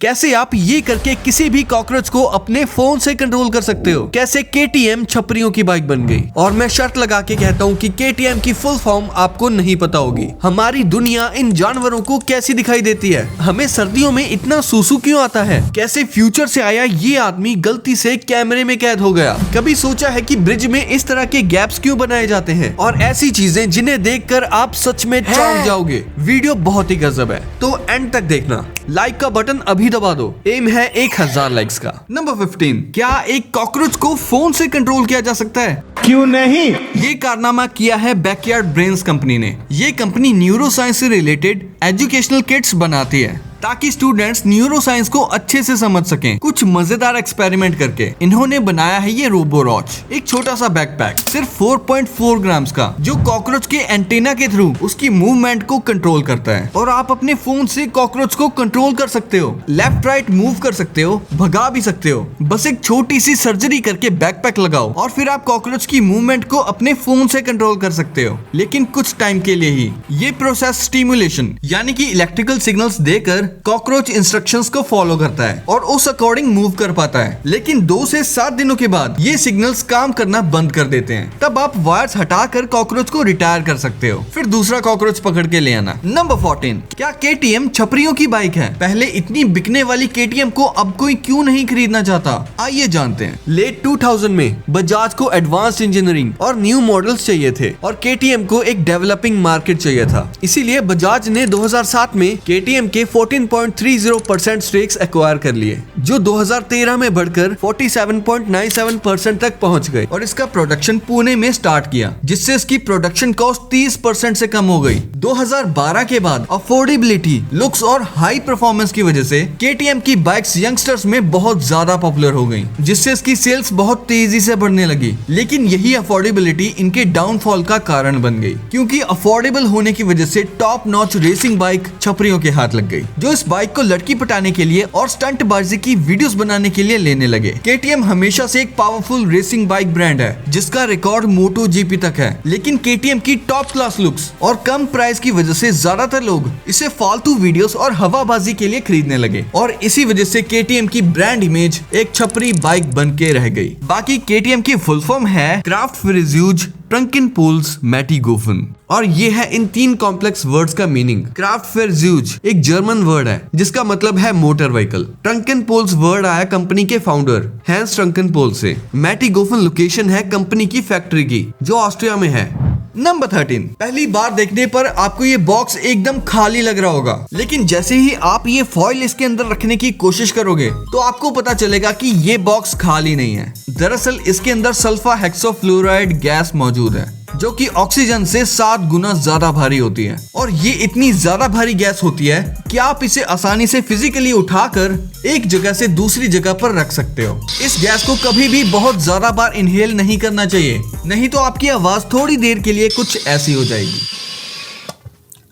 कैसे आप ये करके किसी भी कॉकरोच को अपने फोन से कंट्रोल कर सकते हो, कैसे KTM छपरियों की बाइक बन गई। और मैं शर्त लगा के कहता हूँ कि KTM की फुल फॉर्म आपको नहीं पता होगी। हमारी दुनिया इन जानवरों को कैसी दिखाई देती है, हमें सर्दियों में इतना सूसू क्यों आता है, कैसे फ्यूचर से आया ये आदमी गलती से कैमरे में कैद हो गया, कभी सोचा है कि ब्रिज में इस तरह के गैप्स क्यों बनाए जाते हैं, और ऐसी चीजें जिन्हें देखकर आप सच में चौंक जाओगे। वीडियो बहुत ही गजब है, तो एंड तक देखना। लाइक का बटन अभी दबा दो, एम है 1000 लाइक्स का। नंबर 15, क्या एक कॉकरोच को फोन से कंट्रोल किया जा सकता है? क्यों नहीं? ये कारनामा किया है बैकयार्ड ब्रेन्स कंपनी ने। ये कंपनी न्यूरो साइंस से रिलेटेड एजुकेशनल किट्स बनाती है ताकि स्टूडेंट्स न्यूरो साइंस को अच्छे से समझ सकें। कुछ मजेदार एक्सपेरिमेंट करके इन्होंने बनाया है ये रोबोरॉच, एक छोटा सा बैकपैक सिर्फ 4.4 ग्राम्स का, जो कॉकरोच के एंटेना के थ्रू उसकी मूवमेंट को कंट्रोल करता है। और आप अपने फोन से कॉकरोच को कंट्रोल कर सकते हो, लेफ्ट राइट मूव कर सकते हो, भगा भी सकते हो। बस एक छोटी सी सर्जरी करके बैकपैक लगाओ और फिर आप कॉकरोच की मूवमेंट को अपने फोन से कंट्रोल कर सकते हो, लेकिन कुछ टाइम के लिए ही। ये प्रोसेस स्टिमुलेशन यानी कि इलेक्ट्रिकल सिग्नल्स देकर कॉकरोच इंस्ट्रक्शंस को फॉलो करता है और उस अकॉर्डिंग मूव कर पाता है। लेकिन 2 से 7 दिनों के बाद ये सिग्नल्स काम करना बंद कर देते हैं। तब आप वायर्स हटाकर कॉकरोच को रिटायर कर सकते हो, फिर दूसरा कॉकरोच पकड़ के ले आना। नंबर 14, क्या KTM छपरियों की बाइक है? पहले इतनी बिकने वाली KTM को अब कोई क्यों नहीं खरीदना चाहता, आइए जानते हैं। लेट 2000 में बजाज को एडवांस्ड इंजीनियरिंग और न्यू मॉडल्स चाहिए थे और KTM को एक डेवलपिंग मार्केट चाहिए था। इसीलिए बजाज ने 2007 में KTM के 14.30% स्टेक्स एक्वायर कर लिए, जो 2013 में बढ़कर 47.97% तक पहुंच गए और इसका प्रोडक्शन पुणे में स्टार्ट किया, जिससे इसकी प्रोडक्शन कॉस्ट 30% से कम हो गई। 2012 के बाद अफोर्डेबिलिटी, लुक्स और हाई परफॉर्मेंस की वजह से KTM की बाइक्स यंगस्टर्स में बहुत ज्यादा पॉपुलर हो गई, जिससे इसकी सेल्स बहुत तेजी से बढ़ने लगी। लेकिन यही अफोर्डेबिलिटी इनके डाउनफॉल का कारण बन गई, क्योंकि अफोर्डेबल होने की वजह से टॉप नॉच रेसिंग बाइक छपरियों के हाथ लग गई, जो इस बाइक को लड़की पटाने के लिए और स्टंट बाजी की वीडियोस बनाने के लिए लेने लगे। KTM हमेशा से एक पावरफुल रेसिंग बाइक ब्रांड है, जिसका रिकॉर्ड MotoGP तक है। लेकिन KTM की टॉप क्लास लुक्स और कम प्राइस की वजह से ज्यादातर लोग इसे फालतू वीडियोस और हवाबाजी के लिए खरीदने लगे, और इसी वजह से KTM की ब्रांड इमेज एक छपरी बाइक बन के रह गई। बाकी KTM की फुल फॉर्म है क्राफ्टफिरज्यूज ट्रंकेनपोल्स मैटिगोफन, और ये है इन 3 कॉम्प्लेक्स वर्ड्स का मीनिंग। क्राफ्टफिरज्यूज एक जर्मन वर्ड है जिसका मतलब है मोटर व्हीकल। ट्रंकेनपोल्स वर्ड आया कंपनी के फाउंडर हैंस ट्रंकेनपोल से। मैटिगोफन लोकेशन है कंपनी की फैक्ट्री की, जो ऑस्ट्रिया में है। नंबर 13, पहली बार देखने पर आपको ये बॉक्स एकदम खाली लग रहा होगा, लेकिन जैसे ही आप ये फॉइल इसके अंदर रखने की कोशिश करोगे तो आपको पता चलेगा कि ये बॉक्स खाली नहीं है। दरअसल इसके अंदर सल्फा हेक्सोफ्लोराइड गैस मौजूद है, जो कि ऑक्सीजन से 7 गुना ज्यादा भारी होती है। और ये इतनी ज्यादा भारी गैस होती है कि आप इसे आसानी से फिजिकली उठाकर एक जगह से दूसरी जगह पर रख सकते हो। इस गैस को कभी भी बहुत ज्यादा बार इनहेल नहीं करना चाहिए, नहीं तो आपकी आवाज थोड़ी देर के लिए कुछ ऐसी हो जाएगी।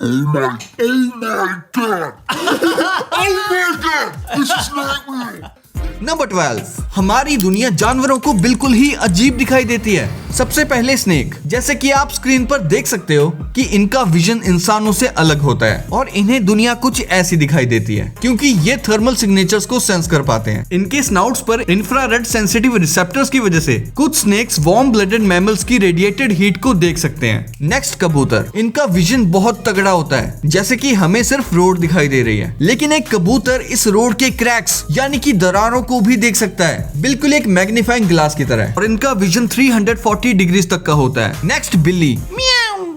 Oh my God! Oh my God! This is not real! Number 12, हमारी दुनिया जानवरों को बिल्कुल ही अजीब दिखाई देती है। सबसे पहले स्नेक, जैसे कि आप स्क्रीन पर देख सकते हो कि इनका विजन इंसानों से अलग होता है और इन्हें दुनिया कुछ ऐसी दिखाई देती है, क्योंकि ये थर्मल सिग्नेचर्स को सेंस कर पाते हैं। इनके स्नाउट्स पर इंफ्रारेड सेंसिटिव रिसेप्टर्स की वजह से कुछ स्नेक्स वार्म ब्लडेड मैमल्स की रेडिएटेड हीट को देख सकते हैं। नेक्स्ट कबूतर, इनका विजन बहुत तगड़ा होता है, जैसे कि हमें सिर्फ रोड दिखाई दे रही है, लेकिन एक कबूतर इस रोड के क्रैक्स यानी कि दरारों को भी देख सकता है, बिल्कुल एक मैग्नीफाइंग ग्लास की तरह। और इनका विजन 340 डिग्री तक का होता है। नेक्स्ट बिल्ली,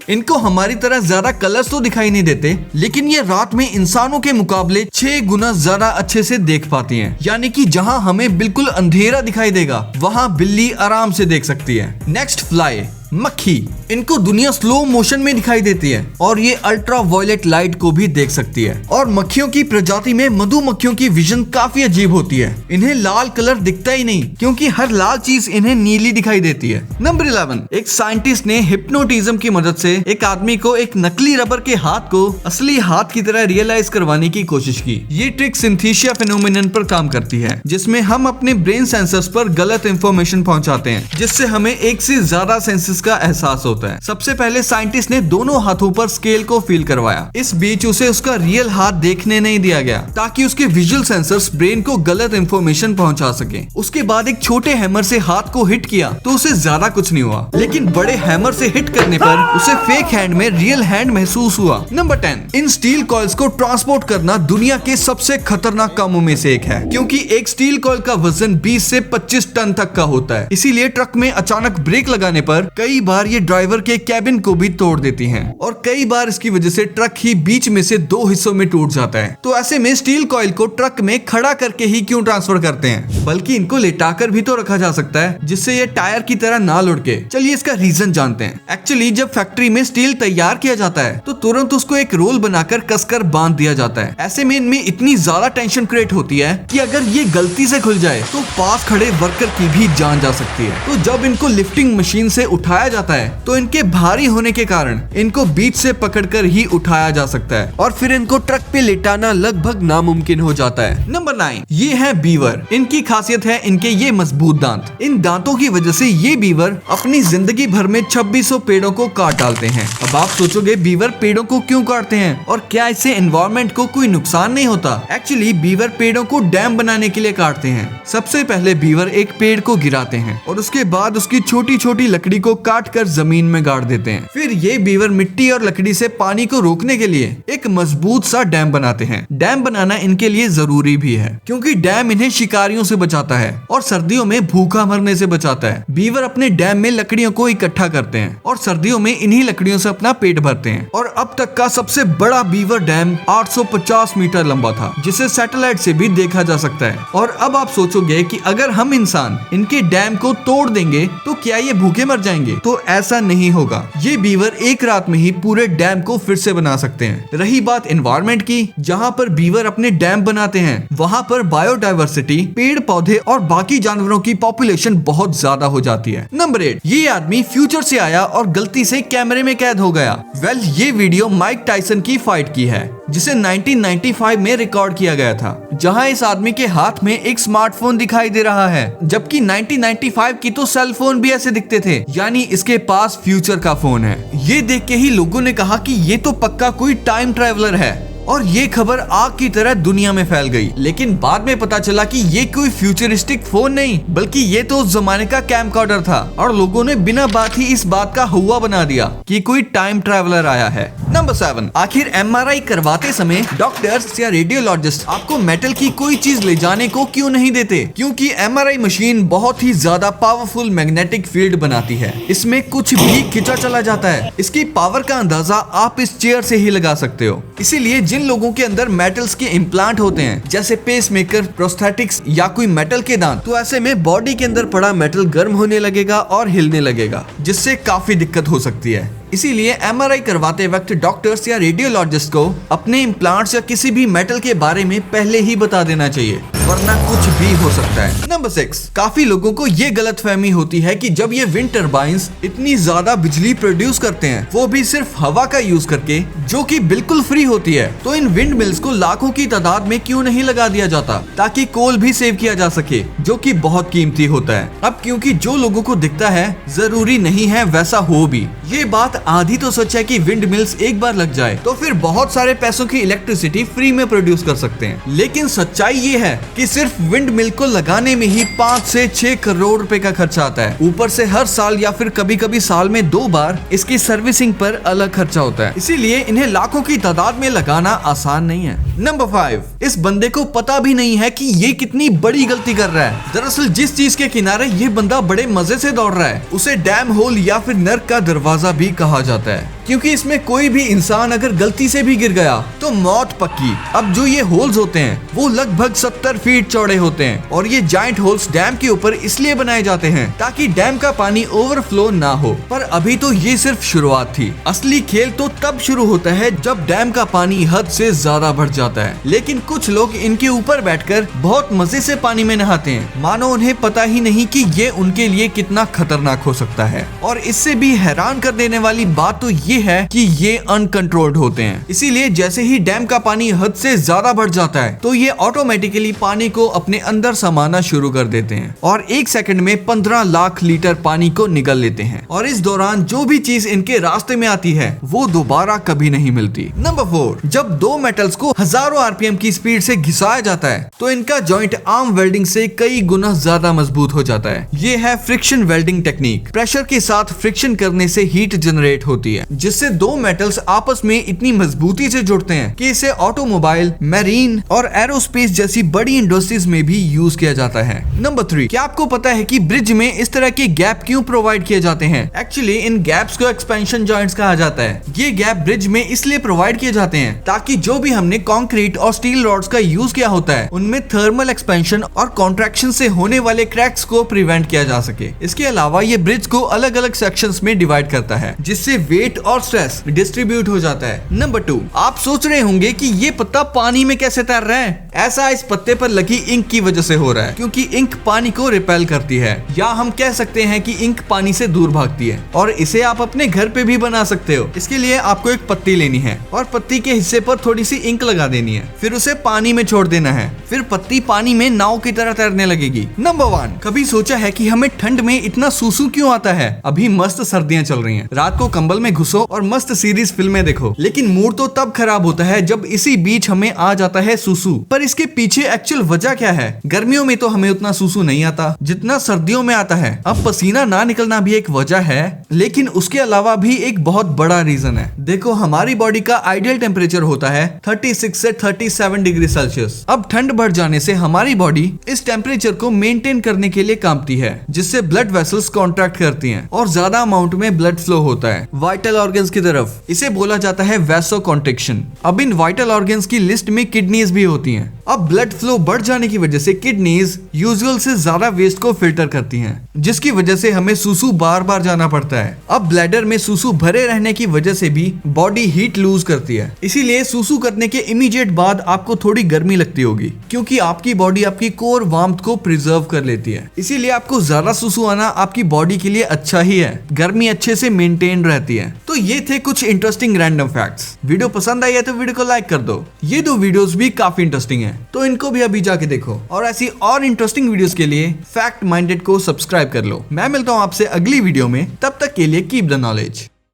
इनको हमारी तरह ज्यादा कलर्स तो दिखाई नहीं देते, लेकिन ये रात में इंसानों के मुकाबले 6 गुना ज्यादा अच्छे से देख पाती हैं। यानी कि जहां हमें बिल्कुल अंधेरा दिखाई देगा, वहां बिल्ली आराम से देख सकती है। नेक्स्ट फ्लाई, मक्खी, इनको दुनिया स्लो मोशन में दिखाई देती है और ये अल्ट्रा वायलेट लाइट को भी देख सकती है। और मक्खियों की प्रजाति में मधुमक्खियों की विजन काफी अजीब होती है। इन्हें लाल कलर दिखता ही नहीं, क्योंकि हर लाल चीज इन्हें नीली दिखाई देती है। नंबर 11, एक साइंटिस्ट ने हिप्नोटिज्म की मदद से एक आदमी को एक नकली रबर के हाथ को असली हाथ की तरह रियलाइज करवाने की कोशिश की। ये ट्रिक सिंथेसिया फेनोमेनन पर काम करती है, जिसमें हम अपने ब्रेन सेंसर्स पर गलत इंफॉर्मेशन पहुंचाते हैं, जिससे हमें एक से ज्यादा सेंसेस का एहसास होता है। सबसे पहले साइंटिस्ट ने दोनों हाथों पर स्केल को फील करवाया। इस बीच उसे उसका रियल हाथ देखने नहीं दिया गया ताकि उसके विजुअल सेंसर्स ब्रेन को गलत इंफॉर्मेशन पहुंचा सके। उसके बाद एक छोटे हैमर से हाथ को हिट किया तो उसे ज्यादा कुछ नहीं हुआ, लेकिन बड़े हैमर से हिट करने पर उसे फेक हैंड में रियल हैंड महसूस हुआ। नंबर 10, इन स्टील कॉइल्स को ट्रांसपोर्ट करना दुनिया के सबसे खतरनाक कामों में से एक है, क्योंकि एक स्टील कॉइल का वजन 20 से 25 टन तक का होता है। इसीलिए ट्रक में अचानक ब्रेक लगाने पर कई बार ये ड्राइवर के कैबिन को भी तोड़ देती हैं और कई बार इसकी वजह से ट्रक ही बीच में से 2 हिस्सों में टूट जाता है। तो ऐसे में स्टील कॉइल को ट्रक में खड़ा करके ही क्यों ट्रांसफर करते हैं, बल्कि इनको लेटाकर भी तो रखा जा सकता है जिससे ये टायर की तरह ना लुढ़के। चलिए इसका रीजन जानते हैं। एक्चुअली जब फैक्ट्री में स्टील तैयार किया जाता है तो तुरंत उसको एक रोल बनाकर कसकर बांध दिया जाता है। ऐसे में इनमें इतनी ज्यादा टेंशन क्रिएट होती है कि अगर ये गलती से खुल जाए तो पास खड़े वर्कर की भी जान जा सकती है। तो जब इनको लिफ्टिंग मशीन से उठाया जाता है तो इनके भारी होने के कारण इनको बीच से पकड़कर ही उठाया जा सकता है और फिर इनको ट्रक पे लेटाना लगभग नामुमकिन हो जाता है। नंबर 9, ये है बीवर। इनकी खासियत है इनके ये मजबूत दांत। इन दांतों की वजह से ये बीवर अपनी जिंदगी भर में 2600 पेड़ों को काट डालते हैं। अब आप सोचोगे बीवर पेड़ों को क्यों काटते हैं और क्या इससे एनवायरनमेंट को कोई नुकसान नहीं होता। एक्चुअली बीवर पेड़ों को डैम बनाने के लिए काटते हैं। सबसे पहले बीवर एक पेड़ को गिराते हैं और उसके बाद उसकी छोटी छोटी लकड़ी को काट कर जमीन में गाड़ देते हैं। फिर ये बीवर मिट्टी और लकड़ी से पानी को रोकने के लिए एक मजबूत सा डैम बनाते हैं। डैम बनाना इनके लिए जरूरी भी है क्योंकि डैम इन्हें शिकारियों से बचाता है और सर्दियों में भूखा मरने से बचाता है। बीवर अपने डैम में लकड़ियों को इकट्ठा करते हैं और सर्दियों में इन्हीं लकड़ियों से अपना पेट भरते हैं। और अब तक का सबसे बड़ा बीवर डैम 850 मीटर लंबा था, जिसे सैटेलाइट से भी देखा जा सकता है। और अब आप सोचोगे कि अगर हम इंसान इनके डैम को तोड़ देंगे तो क्या ये भूखे मर जाएंगे? तो ऐसा नहीं होगा। ये बीवर एक रात में ही पूरे डैम को फिर से बना सकते हैं। रही बात एनवायरनमेंट की, जहाँ पर बीवर अपने डैम बनाते हैं वहाँ पर बायोडाइवर्सिटी, पेड़ पौधे और बाकी जानवरों की पॉपुलेशन बहुत ज्यादा हो जाती है। नंबर 8, ये आदमी फ्यूचर से आया और गलती से कैमरे में कैद हो गया। वेल, ये वीडियो माइक टायसन की फाइट की है जिसे 1995 में रिकॉर्ड किया गया था, जहां इस आदमी के हाथ में एक स्मार्टफोन दिखाई दे रहा है, जबकि 1995 की तो सेल फोन भी ऐसे दिखते थे, यानी इसके पास फ्यूचर का फोन है। ये देख के ही लोगों ने कहा कि ये तो पक्का कोई टाइम ट्रैवलर है और ये खबर आग की तरह दुनिया में फैल गई। लेकिन बाद में पता चला कि ये कोई फ्यूचरिस्टिक फोन नहीं बल्कि ये तो उस जमाने का कैमकॉर्डर था और लोगों ने बिना बात ही इस बात का हुआ बना दिया कि कोई टाइम ट्रैवलर आया है। नंबर 7, आखिर MRI करवाते समय डॉक्टर्स या रेडियोलॉजिस्ट आपको मेटल की कोई चीज ले जाने को क्यों नहीं देते? क्योंकि MRI मशीन बहुत ही ज्यादा पावरफुल मैग्नेटिक फील्ड बनाती है। इसमें कुछ भी खिंचा चला जाता है। इसकी पावर का अंदाजा आप इस चेयर से ही लगा सकते हो। इसीलिए जिन लोगों के अंदर मेटल्स के इम्प्लांट होते हैं, जैसे पेसमेकर, प्रोस्थेटिक्स या कोई मेटल के दांत, तो ऐसे में बॉडी के अंदर पड़ा मेटल गर्म होने लगेगा और हिलने लगेगा, जिससे काफी दिक्कत हो सकती है। इसीलिए MRI करवाते वक्त डॉक्टर्स या रेडियोलॉजिस्ट को अपने इम्प्लांट्स या किसी भी मेटल के बारे में पहले ही बता देना चाहिए, वरना कुछ भी हो सकता है। नंबर 6, काफी लोगों को ये गलतफहमी होती है कि जब ये विंड टर्बाइंस इतनी ज्यादा बिजली प्रोड्यूस करते हैं, वो भी सिर्फ हवा का यूज करके, जो कि बिल्कुल फ्री होती है, तो इन विंड मिल्स को लाखों की तादाद में क्यों नहीं लगा दिया जाता ताकि कोल भी सेव किया जा सके, जो कि बहुत कीमती होता है। अब क्योंकि जो लोगों को दिखता है जरूरी नहीं है वैसा हो भी। ये बात आधी तो सच है कि विंड मिल्स एक बार लग जाए तो फिर बहुत सारे पैसों की इलेक्ट्रिसिटी फ्री में प्रोड्यूस कर सकते हैं, लेकिन सच्चाई ये है कि सिर्फ विंड मिल को लगाने में ही 5 से 6 करोड़ रुपए का खर्चा आता है। ऊपर से हर साल या फिर कभी कभी साल में 2 बार इसकी सर्विसिंग पर अलग खर्चा होता है। इसीलिए इन्हें लाखों की तादाद में लगाना आसान नहीं है। नंबर 5, इस बंदे को पता भी नहीं है कि ये कितनी बड़ी गलती कर रहा है। दरअसल जिस चीज के किनारे ये बंदा बड़े मजे से दौड़ रहा है उसे डैम होल या फिर नर्क का दरवाजा भी कहा जाता है, क्योंकि इसमें कोई भी इंसान अगर गलती से भी गिर गया तो मौत पक्की। अब जो ये होल्स होते हैं वो लगभग 70 फीट चौड़े होते हैं और ये जाइंट होल्स डैम के ऊपर इसलिए बनाए जाते हैं ताकि डैम का पानी ओवरफ्लो ना हो। पर अभी तो ये सिर्फ शुरुआत थी, असली खेल तो तब शुरू होता है जब डैम का पानी हद से ज्यादा बढ़ जाता है। लेकिन कुछ लोग इनके ऊपर बैठकर बहुत मजे से पानी में नहाते हैं, मानो उन्हें पता ही नहीं कि ये उनके लिए कितना खतरनाक हो सकता है। और इससे भी हैरान कर देने वाली बात तो ये है कि ये अनकंट्रोल्ड होते हैं। इसीलिए जैसे ही डैम का पानी हद से ज्यादा बढ़ जाता है तो ये ऑटोमेटिकली पानी को अपने अंदर समाना शुरू कर देते हैं और 1 सेकंड में 15 लाख लीटर पानी को निगल लेते हैं और इस दौरान जो भी चीज इनके रास्ते में आती है वो दोबारा कभी नहीं मिलती। नंबर 4, जब दो मेटल्स को हजारों आरपीएम की स्पीड से घिसाया जाता है तो इनका जॉइंट आर्म वेल्डिंग से कई गुना ज्यादा मजबूत हो जाता है। ये है फ्रिक्शन वेल्डिंग टेक्निक। प्रेशर के साथ फ्रिक्शन करने से हीट जनरेट होती है जिससे दो मेटल्स आपस में इतनी मजबूती से जुड़ते हैं कि इसे ऑटोमोबाइल, मैरीन और एरोस्पेस जैसी बड़ी इंडस्ट्रीज में भी यूज किया जाता है। नंबर 3, क्या आपको पता है कि ब्रिज में इस तरह के गैप क्यों प्रोवाइड किए जाते हैं? एक्चुअली इन गैप्स को एक्सपेंशन जॉइंट्स कहा जाता है। ये गैप ब्रिज में इसलिए प्रोवाइड किए जाते हैं ताकि जो भी हमने कंक्रीट और स्टील रॉड्स का यूज किया होता है उनमें थर्मल एक्सपेंशन और कॉन्ट्रैक्शन से होने वाले क्रैक्स को प्रिवेंट किया जा सके। इसके अलावा ये ब्रिज को अलग अलग सेक्शंस में डिवाइड करता है जिससे वेट और स्ट्रेस डिस्ट्रीब्यूट हो जाता है। नंबर 2, आप सोच रहे होंगे कि ये पत्ता पानी में कैसे तैर रहा है? ऐसा इस पत्ते पर लगी इंक की वजह से हो रहा है क्योंकि इंक पानी को रिपेल करती है या हम कह सकते हैं कि इंक पानी से दूर भागती है और इसे आप अपने घर पे भी बना सकते हो। इसके लिए आपको एक पत्ती लेनी है और पत्ती के हिस्से पर थोड़ी सी इंक लगा देनी है, फिर उसे पानी में छोड़ देना है, फिर पत्ती पानी में नाव की तरह तैरने लगेगी। नंबर 1, कभी सोचा है कि हमें ठंड में इतना सूसू क्यों आता है? अभी मस्त सर्दियां चल रही हैं, रात को कंबल में घुसो और मस्त सीरीज फिल्में देखो, लेकिन मूड तो तब खराब होता है जब इसी बीच हमें आ जाता है सूसू। पर इसके पीछे एक्चुअल वजह क्या है? गर्मियों में तो हमें उतना सूसू नहीं आता जितना सर्दियों में आता है। अब पसीना ना निकलना भी एक वजह है, लेकिन उसके अलावा भी एक बहुत बड़ा रीजन है। देखो, हमारी बॉडी का आइडियल टेम्परेचर होता है 36 से 37 डिग्री सेल्सियस। अब ठंड बढ़ जाने से हमारी बॉडी इस टेम्परेचर को मेंटेन करने के लिए कांपती है जिससे ब्लड वेसल्स कॉन्ट्रैक्ट करती हैं और ज्यादा अमाउंट में ब्लड फ्लो होता है वाइटल ऑर्गन्स की तरफ। इसे बोला जाता है वैसोकॉन्ट्रिक्शन। अब इन वाइटल ऑर्गन्स की लिस्ट में किडनीज भी होती हैं। अब ब्लड फ्लो बढ़ जाने की वजह से किडनीज यूजुअल से ज्यादा वेस्ट को फिल्टर करती हैं, जिसकी वजह से हमें सूसू बार बार जाना पड़ता है। अब ब्लैडर में सूसू भरे रहने की वजह से भी बॉडी हीट लूज करती है, इसीलिए सूसू करने के इमीडिएट बाद आपको थोड़ी गर्मी लगती होगी क्योंकि आपकी बॉडी आपकी कोर वार्मथ को प्रिजर्व कर लेती है। इसीलिए आपको ज्यादा सूसू आना आपकी बॉडी के लिए अच्छा ही है, गर्मी अच्छे से मेंटेन रहती है। तो ये थे कुछ इंटरेस्टिंग रैंडम फैक्ट्स। वीडियो पसंद आई है तो वीडियो को लाइक कर दो। ये 2 वीडियोस भी काफी इंटरेस्टिंग है तो इनको भी अभी जाके देखो और ऐसी और इंटरेस्टिंग वीडियोस के लिए फैक्ट माइंडेड को सब्सक्राइब कर लो। मैं मिलता हूँ आपसे अगली वीडियो में, तब तक के लिए कीप द नॉलेज।